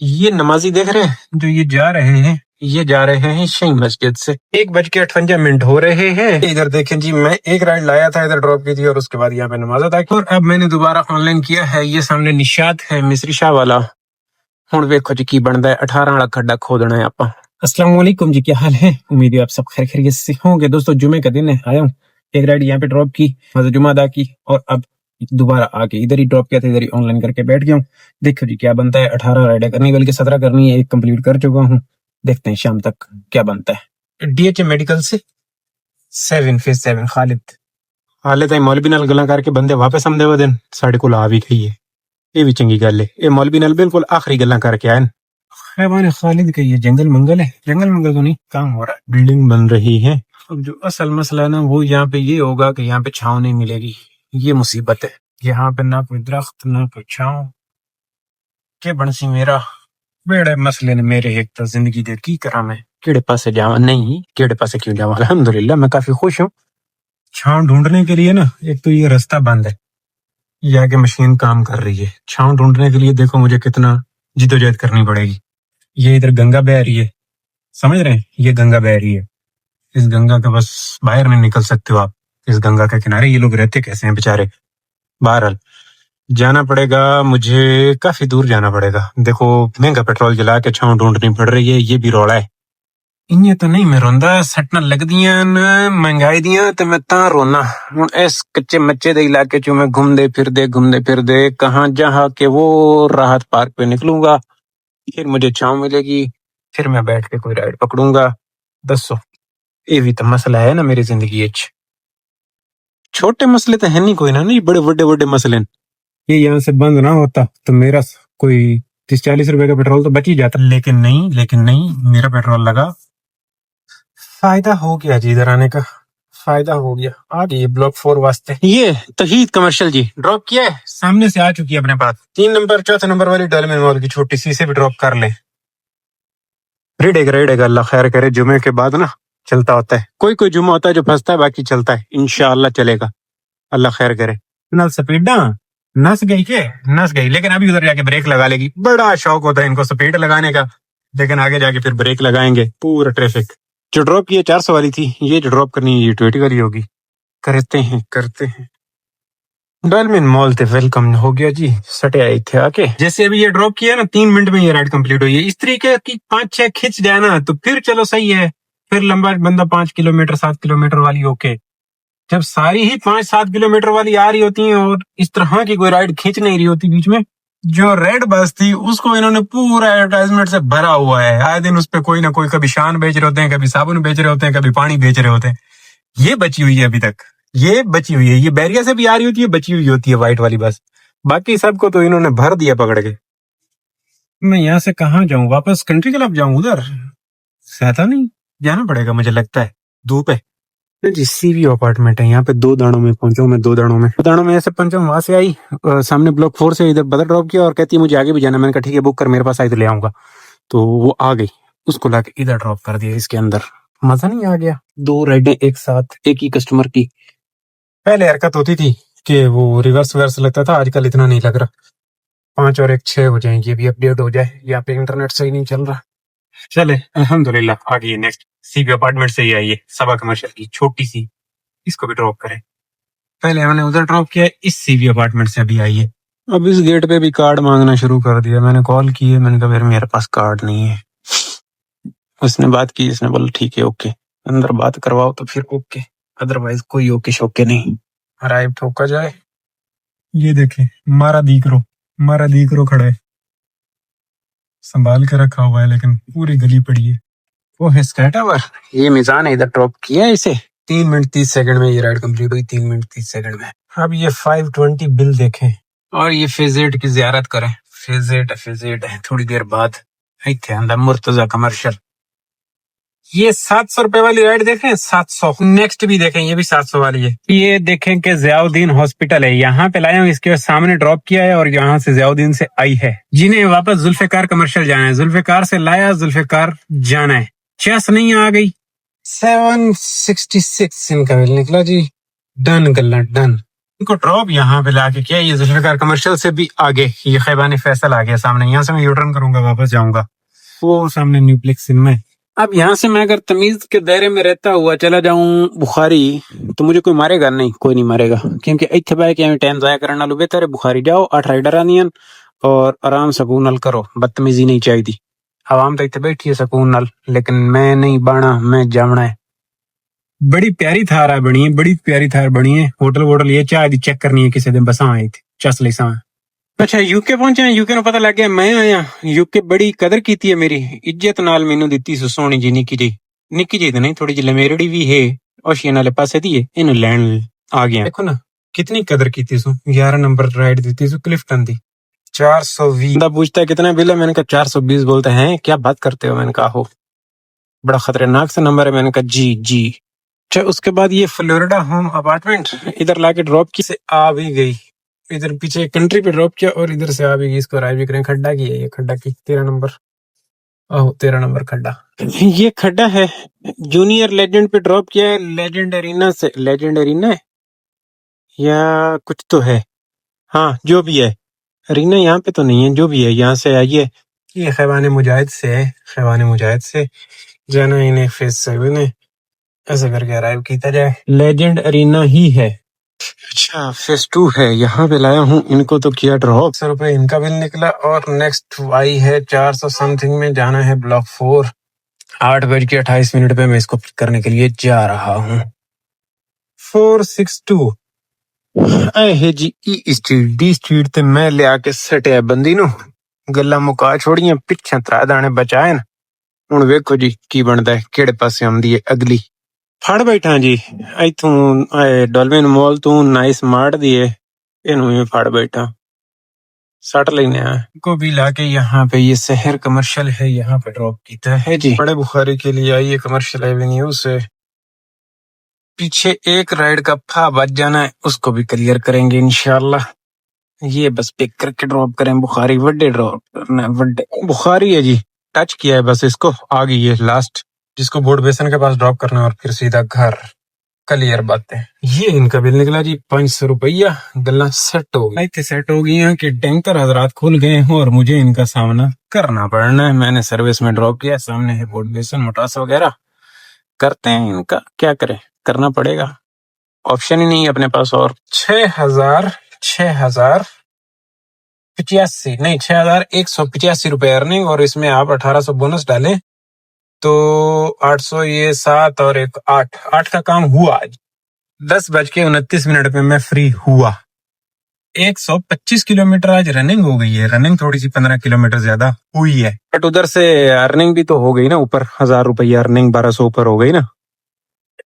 یہ نمازی دیکھ رہے ہیں جو یہ جا رہے ہیں شہی مسجد سے 1:58 ہو رہے ہیں. ادھر دیکھیں جی، میں ایک رائڈ لایا تھا، ادھر ڈراپ کی تھی اور اس کے بعد یہاں پہ نماز ادا کی، اور اب میں نے دوبارہ آن لائن کیا ہے. یہ سامنے نشاد ہے مصری شاہ والا. ہوں ویکھو جی کی بنتا ہے، 18 والا کھڈا کھودنا ہے آپ. السلام علیکم جی، کیا حال ہے؟ امید ہے آپ سب خیر خیریت سے ہوں گے. دوستو جمعے کا دن ہے، آیا ہوں ایک رائڈ یہاں پہ ڈراپ کی، مزہ جمعہ ادا کی، اور اب دوبارہ آ کے ادھر ہی ڈراپ کیا تھا، ادھر ہی آن لائن کر کے بیٹھ گیا ہوں. دیکھو جی کیا بنتا ہے. 18 رائڈیں کرنی، بلکہ 17 کرنی ہے، ایک کمپلیٹ کر چکا ہوں. دیکھتے ہیں شام تک کیا بنتا ہے. ڈی ایچ اے میڈیکل سے 7 حالت ہے. مولوی نال گلاں کر کے بندے واپس آمدے وہ دن ساڈے کول آ بھی گئی ہے. یہ بھی چنگی گل ہے. یہ مولوی نال بالکل آخری گلاں کر کے آئے. خیبان خالد کا یہ جنگل منگل ہے، جنگل منگل تو نہیں، کام ہو رہا ہے، بلڈنگ بن رہی ہے. اب جو اصل مسئلہ ہے نا وہ یہاں پہ یہ ہوگا کہ یہاں پہ چھاؤں نہیں ملے گی. یہ مصیبت ہے، یہاں پہ نہ کوئی درخت نہ کوئی چھاؤں. کہ بنسی میرا بڑے مسئلے نے میرے ایک تو زندگی دے کی کرا، میں کیڑے پاسے جاواں نہیں، کیڑے پاسے کیوں جاواں. الحمدللہ میں کافی خوش ہوں. چھاؤں ڈھونڈنے کے لیے نا ایک تو یہ راستہ بند ہے، یہ آگے مشین کام کر رہی ہے. چھاؤں ڈھونڈنے کے لیے دیکھو مجھے کتنا جدوجہد کرنی پڑے گی. یہ ادھر گنگا بہ رہی ہے، سمجھ رہے ہیں، یہ گنگا بہ رہی ہے. اس گنگا کا بس باہر نہیں نکل سکتے ہو آپ. اس گنگا کے کنارے یہ لوگ رہتے کیسے ہیں بےچارے. بہرحال جانا پڑے گا، مجھے کافی دور جانا پڑے گا. دیکھو مہنگا پیٹرول جلا کے چھاؤں ڈھونڈنی پڑ رہی ہے، یہ بھی روڑا ہے. انہیں تو نہیں میں روندا، سٹنا لگ دیاں مہنگائی دیاں تو میں تاں رونا. ہوں اس کچے مچے دے علاقے چوں میں گھومدے پھردے کہاں جہاں کہ وہ راحت پارک پہ نکلوں گا، پھر مجھے چھاؤں ملے گی، پھر میں بیٹھ کے کوئی رائڈ پکڑوں گا. دسو یہ بھی تو مسئلہ ہے نا میری زندگی اچ. چھوٹے مسئلے تو ہیں نہیں کوئی نہ، نہیں بڑے بڑے مسئلے. یہ یہاں سے بند نہ ہوتا تو میرا کوئی 30-40 روپے کا پیٹرول تو بچ ہی جاتا. لیکن نہیں میرا پیٹرول لگا. فائدہ ہو گیا جی، ادھر آنے کا فائدہ ہو گیا. آ گئی بلاک 4 واسطے. یہ توحید کمرشل جی ڈراپ کیا ہے، سامنے سے آ چکی ہے اپنے پاس. 3 نمبر 4 نمبر والی ڈالمن مال کی چھوٹی سی سے بھی ڈراپ کر لیں. ریڈے گا اللہ خیر کرے. جمعے کے بعد نا چلتا ہوتا ہے، کوئی جمعہ ہوتا ہے جو پھنستا ہے، باقی چلتا ہے. انشاءاللہ چلے گا، اللہ خیر کرے. نال سپیڈاں نس گئی لیکن ابھی ادھر جا کے بریک لگا لے گی. بڑا شوق ہوتا ہے ان کو سپیڈ لگانے کا، لیکن آگے جا کے پھر بریک لگائیں گے. پورا ٹریفک جو ڈراپ کی 400 والی تھی، یہ جو ڈراپ کرنی ہے یہ 20 والی ہوگی. کرتے ہیں. ڈالمن مال تے ویلکم ہو گیا جی. سٹے آئی تھے آ کے، جیسے ابھی یہ ڈراپ کیا نا 3 منٹ میں یہ رائڈ کمپلیٹ ہوئی ہے. اس طریقے کی 5-6 کھچ جائے نا تو پھر چلو صحیح ہے. پھر لمبا بندہ 5 کلومیٹر 7 کلومیٹر والی اوکے. جب ساری ہی 5-7 کلومیٹر والی آ رہی ہوتی ہیں اور اس طرح کی کوئی رائڈ کھینچ نہیں رہی ہوتی بیچ میں، جو ریڈ بس تھی اس کو انہوں نے پورا ایڈورٹائزمنٹ سے بھرا ہوا ہے. آئے دن اس پہ کوئی نہ کوئی کبھی شان بیچ رہے ہوتے ہیں، کبھی صابن بیچ رہے ہوتے ہیں، کبھی پانی بیچ رہے ہوتے ہیں. یہ بچی ہوئی ہے ابھی تک، یہ بچی ہوئی ہے. یہ بیریا سے بھی آ رہی ہوتی ہے، بچی ہوئی ہوتی ہے وائٹ والی بس. باقی سب کو تو انہوں نے بھر دیا پکڑ کے. میں یہاں سے کہاں جاؤں، واپس کنٹری کلب جاؤں؟ ادھر سہتا نہیں جانا پڑے گا مجھے لگتا ہے. دھوپ ہے جی. سی وی اپارٹمنٹ ہے یہاں پہ. 2 دانوں میں پہنچا میں 2 دانوں میں ایسے پہنچا. وہاں سے آئی سامنے بلاک 4 سے ادھر بدل ڈراپ کیا اور کہتی ہے مجھے آگے بھی جانا. میں نے کہا ٹھیک ہے بک کر، میرے پاس آئی تو لے آؤں گا. تو وہ آ گئی، اس کو لا کے ادھر ڈراپ کر دیا. اس کے اندر مزہ نہیں آ گیا؟ 2 رائڈیں ایک ساتھ ایک ہی کسٹمر کی. پہلے حرکت ہوتی تھی کہ وہ ریورس ویورس لگتا تھا، آج کل اتنا نہیں لگ رہا. 5 اور 1 6 ہو جائیں گے، ابھی اپڈیٹ ہو جائے. یہاں پہ انٹرنیٹ صحیح نہیں چل رہا. چلے الحمدللہ آ گئی. نیکسٹ سی بی اپارٹمنٹ سے ہی آئیے، سبا کمرشل کی چھوٹی سی، اس کو بھی ڈراپ کریں. پہلے ہم نے ادھر ڈراپ کیا، اس سی بی اپارٹمنٹ سے ابھی آئیے. اب اس گیٹ پہ بھی کارڈ مانگنا شروع کر دیا. میں نے کال کی ہے، میں نے کہا پھر میرے پاس کارڈ نہیں ہے. اس نے بات کی، اس نے بولا ٹھیک ہے اوکے، اندر بات کرواؤ تو پھر اوکے، ادروائز کوئی اوکے شوکے نہیں. رائب ٹھوکا جائے. یہ دیکھیں مارا دیکرو کھڑا ہے، سنبھال کے رکھا ہوا ہے، لیکن پوری گلی پڑی ہے. وہ ہے اسکائی ٹاور. یہ میزان ہے، ادھر ڈراپ کیا ہے اسے. 3 منٹ 30 سیکنڈ میں یہ رائڈ کمپلیٹ ہوئی. 3 منٹ 30 سیکنڈ میں. اب یہ 520 بل دیکھیں اور یہ فیزیٹ کی زیارت کریں. فیزیٹ ہے تھوڑی دیر بعد. اندر مرتضی کمرشل. یہ 700 روپے والی رائڈ دیکھیں، 700. نیکسٹ بھی دیکھیں، یہ بھی 700 والی ہے. یہ دیکھیں کہ ضیاء الدین ہاسپٹل ہے، یہاں پہ لایا ہوں، اس کے سامنے ڈراپ کیا ہے اور یہاں سے ضیاء الدین سے آئی ہے. جنہیں واپس ذوالفقار کمرشل جانا ہے، ذوالفقار سے لایا، ذوالفقار جانا ہے. چیس نہیں آ گئی. 766 ان کا بل نکلا جی. ڈن گلا ڈن. ان کو ڈراپ یہاں پہ لا کے کیا، یہ ذوالفقار کمرشل سے بھی آگے یہ خیبان فیصل آ گیا سامنے، یہاں سے میں یو ٹرن کروں گا واپس جاؤں گا وہ سامنے نیو پلیکس میں۔ اب یہاں سے میں اگر تمیز کے دائرے میں رہتا ہوا چلا جاؤں بخاری تو مجھے کوئی مارے گا نہیں، کوئی نہیں مارے گا، کیونکہ اتنے بھائی کہ ٹائم ضائع کرنے والوں بہتر ہے بخاری جاؤ 8 رائڈر آنیاں اور آرام سکون نال کرو، بدتمیزی نہیں چاہیے۔ عوام تو اتنے بیٹھی ہے سکون نال، لیکن میں نہیں بانا، میں جامنا ہے۔ بڑی پیاری تھار ہے بنی ہے، بڑی پیاری تھار بنی ہے۔ ہوٹل ووٹل یہ چاہ دی چیک کرنی ہے کسی دن، بس آئے تھے چس لے ساں۔ اچھا یو کے پہنچے ہیں، یو کے نو پتہ لگ گیا میں آیا۔ یو کے بڑی قدر کیتی ہے میری، عزت نال مینوں دتی سو سونی جی نکی جی تو نہیں، تھوڑی جی لمیرڑی بھی ہے، اوشیا نالے پاسے دی ہے، اینو لین آ گیا۔ دیکھو نا کتنی قدر کیتی سو، 11 نمبر رائڈ دیتی سو کلفٹن دی 420۔ بندہ پوچھتا ہے کتنا بل ہے، میں نے کہا 420، بولتے ہیں کیا بات کرتے ہو، میں نے کہا ہو بڑا خطرناک سا نمبر ہے، میں نے کہا جی جی۔ اچھا اس کے بعد یہ فلوریڈا ہوم اپارٹمنٹ ادھر لا کے ڈراپ کی سے آ بھی گئی، ادھر پیچھے کنٹری پہ ڈراپ کیا اور ادھر سے آ بھی گئی، اس کو رائے بھی کریں۔ کھڈا کی ہے یہ، کھڈا کی 13 نمبر، 13 نمبر کھڈا، یہ کھڈا ہے۔ جونیئر لیجنڈ پہ ڈراپ کیا ہے، لیجنڈ ارینا سے، لیجنڈ ارینا ہے یا کچھ تو ہے، ہاں جو بھی ہے، ارینا یہاں پہ تو نہیں ہے، جو بھی ہے یہاں سے آئیے۔ یہ خیبان مجاہد سے ہے، خیبان مجاہد سے جانا انہیں فیس 7 ہے، ایسا کر کے ارائیو کیتا جائے، لیجنڈ ارینا ہی ہے۔ اچھا فیس 2 ہے، یہاں پہ لایا ہوں ان کو تو کیا ڈراپ، 100 روپے ان کا بل نکلا، اور نیکسٹ وائی ہے 400 سم تھنگ میں، جانا ہے بلاک 4، 8:28 پہ میں اس کو پک کرنے کے لیے جا رہا ہوں۔ 462 اے ہے جی ای اسٹریٹ ڈی اسٹریٹ تے میں لیا کے سٹیا بندی نو گلا مکا چھوڑیاں، پچھا 3 دانے بچائے نا، ہن ویکھو جی کی بندا ہے، کیڑے پاسے آندی ہے اگلی۔ پھڑ بیٹھا جی ایتھوں ڈولفن مال تو نائس مارٹ دی ہے، اینوں ہی پھڑ بیٹھا، سٹ لینے کو بھی لا کے یہاں پہ یہ شہر کمرشل ہے، یہاں پہ ڈراپ کیتا ہے جی۔ بڑے بخاری کے لیے آئیے کمرشل ایونیو سے، پیچھے ایک رائڈ کا پھا بچ جانا ہے، اس کو بھی کلیئر کریں گے انشاءاللہ۔ یہ بس پک کر کے ڈراپ کریں، بخاری وڈے ڈراپ کرنا ہے، وڈے بخاری ہے جی، ٹچ کیا ہے بس اس کو، آ گئی ہے لاسٹ، جس کو بورڈ بیسن کے پاس ڈراپ کرنا ہے اور پھر سیدھا گھر، کلیئر باتیں۔ یہ ان کا بل نکلا جی 500 روپیہ، گلا سیٹ ہو گئی، سیٹ ہو گئی ہیں کہ ٹینکر حضرات کھل گئے ہیں اور مجھے ان کا سامنا کرنا پڑنا ہے۔ میں نے سروس میں ڈراپ کیا، سامنے ہے بورڈ بیسن موٹاس وغیرہ، کرتے ہیں ان کا، کیا کریں، کرنا پڑے گا، آپشن ہی نہیں ہے اپنے پاس۔ اور 6,185 روپے ارننگ، اور اس میں آپ 1800 بونس ڈالیں تو 800، یہ 7 اور ایک 8 کا کام ہوا آج۔ 10:29 پہ میں فری ہوا۔ 125 کلومیٹر آج رننگ ہو گئی ہے، رننگ تھوڑی سی 15 کلومیٹر زیادہ ہوئی ہے، بٹ ادھر سے ارننگ بھی تو ہو گئی نا، اوپر 1000 روپیہ ارننگ، 1200 اوپر ہو گئی نا۔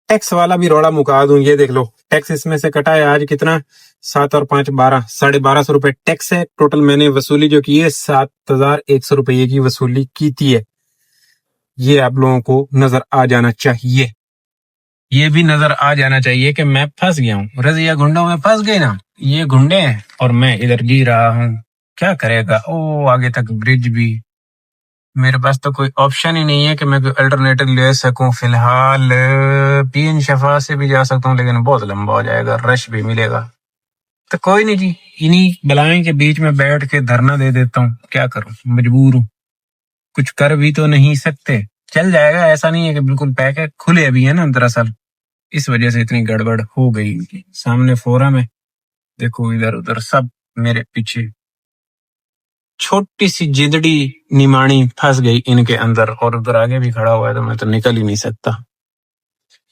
ٹیکس والا بھی روڑا مکا دوں، یہ دیکھ لو ٹیکس اس میں سے کٹا ہے آج کتنا، 7 اور 5 12، 1250 روپے ٹیکس ہے ٹوٹل۔ میں نے وصولی جو کی ہے 7100 روپے کی وصولی کی تھی ہے، یہ آپ لوگوں کو نظر آ جانا چاہیے، یہ بھی نظر آ جانا چاہیے کہ میں پھنس گیا ہوں، رضیہ گنڈوں میں پھنس گئے نا، یہ گنڈے ہیں اور میں ادھر جی رہا ہوں، کیا کرے گا، او آگے تک برج بھی، میرے پاس تو کوئی آپشن ہی نہیں ہے کہ میں کوئی الٹرنیٹو لے سکوں۔ فی الحال پی این شفا سے بھی جا سکتا ہوں، لیکن بہت لمبا ہو جائے گا، رش بھی ملے گا، تو کوئی نہیں جی، انہی بلائیں کے بیچ میں بیٹھ کے دھرنا دے دیتا ہوں، کیا کروں، مجبور ہوں، کچھ کر بھی تو نہیں سکتے، چل جائے گا، ایسا نہیں ہے کہ بالکل پیک ہے، کھلے بھی ہے نا دراصل، اس وجہ سے اتنی گڑبڑ ہو گئی ان کی۔ سامنے فورم ہے، دیکھو ادھر ادھر سب میرے پیچھے، چھوٹی سی جدڑی نیمانی پھنس گئی ان کے اندر، اور ادھر آگے بھی کھڑا ہوا ہے تو میں تو نکل ہی نہیں سکتا۔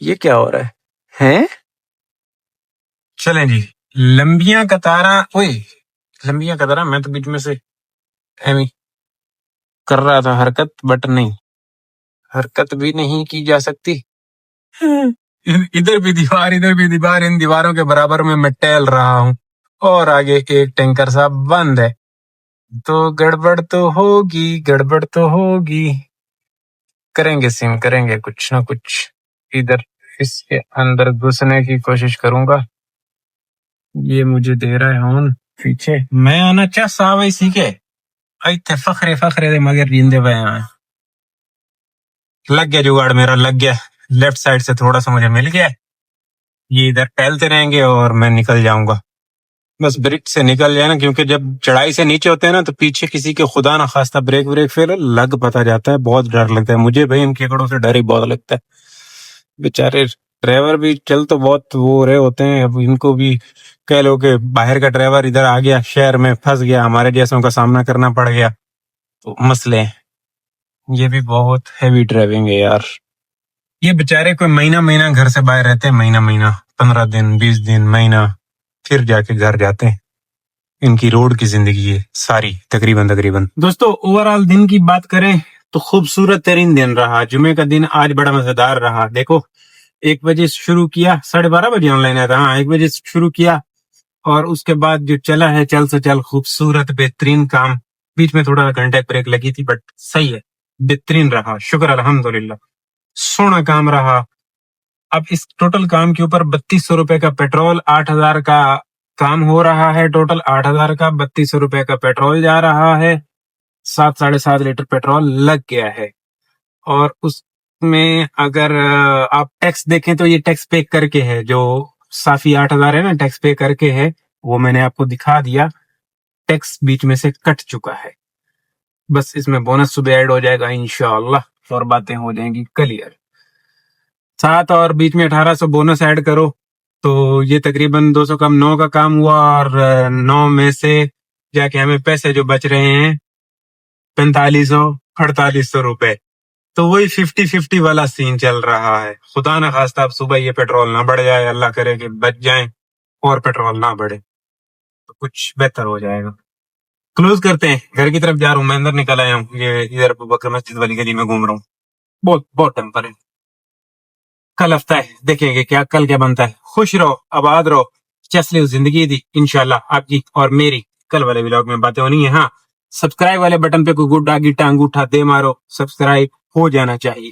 یہ کیا ہو رہا ہے؟ چلیں جی، لمبیاں قطاراں، لمبیاں قطاراں، میں تو بیچ میں سے ایویں کر رہا تھا حرکت، بٹ نہیں، حرکت بھی نہیں کی جا سکتی، ادھر بھی دیوار ادھر بھی دیوار، ان دیواروں کے برابر میں ٹہل رہا ہوں، اور آگے ایک ٹینکر صاحب بند ہے، تو گڑبڑ تو ہوگی، گڑبڑ تو ہوگی، کریں گے سیم، کریں گے کچھ نہ کچھ، ادھر اس کے اندر گھسنے کی کوشش کروں گا، یہ مجھے دے رہا ہے ہون پیچھے، میں آنا چاہ ساوئی سیکھے، ایتھے فخرے دے مگر جیندے پئے ہیں، لگ گیا جگاڑ میرا، لگ گیا، لیفٹ سائڈ سے تھوڑا سا مجھے مل گیا، یہ ادھر ٹہلتے رہیں گے اور میں نکل جاؤں گا۔ بس بریک سے نکل جائے نا، کیونکہ جب چڑھائی سے نیچے ہوتے ہیں نا تو پیچھے کسی کے خدا نہ خواستہ بریک پھر لگ پتا جاتا ہے، بہت ڈر لگتا ہے مجھے بھائی، ان کیکڑوں سے ڈر ہی بہت لگتا ہے۔ بیچارے ڈرائیور بھی چل تو بہت وہ رہے ہوتے ہیں، اب ان کو بھی کہہ لو کہ باہر کا ڈرائیور ادھر آ گیا شہر میں پھنس گیا، ہمارے جیسوں کا سامنا کرنا پڑ گیا تو مسئلے ہیں۔ یہ بھی بہت ہیوی ڈرائیونگ ہے یار۔ یہ بیچارے کوئی مہینہ گھر سے باہر رہتے ہیں، مہینہ 15 دن 20 دن مہینہ، پھر جا کے گھر جاتے ہیں۔ ان کی روڈ کی زندگی ہے ساری تقریباً۔ دوستو اوور آل دن کی بات کریں تو خوبصورت ترین دن رہا، جمعے کا دن آج بڑا مزیدار رہا۔ دیکھو 1 بجے شروع کیا، 12:30 بجے آن لائن آیا تھا، ہاں 1 بجے شروع کیا، اور اس کے بعد جو چلا ہے چل سے چل خوبصورت بہترین کام، بیچ میں تھوڑا گھنٹے بریک لگی تھی بٹ صحیح ہے، بہترین رہا، شکر الحمدللہ، سونا کام رہا۔ اب اس ٹوٹل کام کے اوپر 3200 روپے کا پیٹرول، 8000 کا کام ہو رہا ہے، ٹوٹل 8000 کا 3200 روپے کا پیٹرول جا رہا ہے، 7.5 لیٹر پیٹرول لگ گیا ہے۔ اور اس میں اگر آپ ٹیکس دیکھیں تو یہ ٹیکس پے کر کے ہے، جو صافی 8000 ہے نا ٹیکس پے کر کے ہے، وہ میں نے آپ کو دکھا دیا، ٹیکس بیچ میں سے کٹ چکا ہے، بس اس میں بونس صبح ایڈ ہو جائے گا انشاءاللہ، اور باتیں ہو جائیں گی کلیئر۔ 7 اور بیچ میں 1800 بونس ایڈ کرو تو یہ تقریباً 200 کم 9 کا کام ہوا، اور 9 میں سے جا کے ہمیں پیسے جو بچ رہے ہیں 4500 روپے، تو وہی 50-50 والا سین چل رہا ہے۔ خدا نہ خواستہ اب صبح یہ پیٹرول نہ بڑھ جائے، اللہ کرے کہ بچ جائیں اور پیٹرول نہ بڑھے تو کچھ بہتر ہو جائے گا۔ کلوز کرتے ہیں، گھر کی طرف جا رہا ہوں، میں اندر نکل آیا ہوں، یہ ادھر ابوبکر مسجد والی گلی میں گھوم رہا ہوں، بہت ٹیمپر ہے۔ کل ہفتہ ہے، دیکھیں گے کیا کل کیا بنتا ہے۔ خوش رہو، آباد رہو، چسلی زندگی دی انشاءاللہ آپ کی اور میری کل والے ولاگ میں باتیں ہونی ہیں۔ ہاں سبسکرائب والے بٹن پہ کوئی گڈ آگی ٹانگ اٹھا دے مارو، سبسکرائب ہو جانا چاہیے۔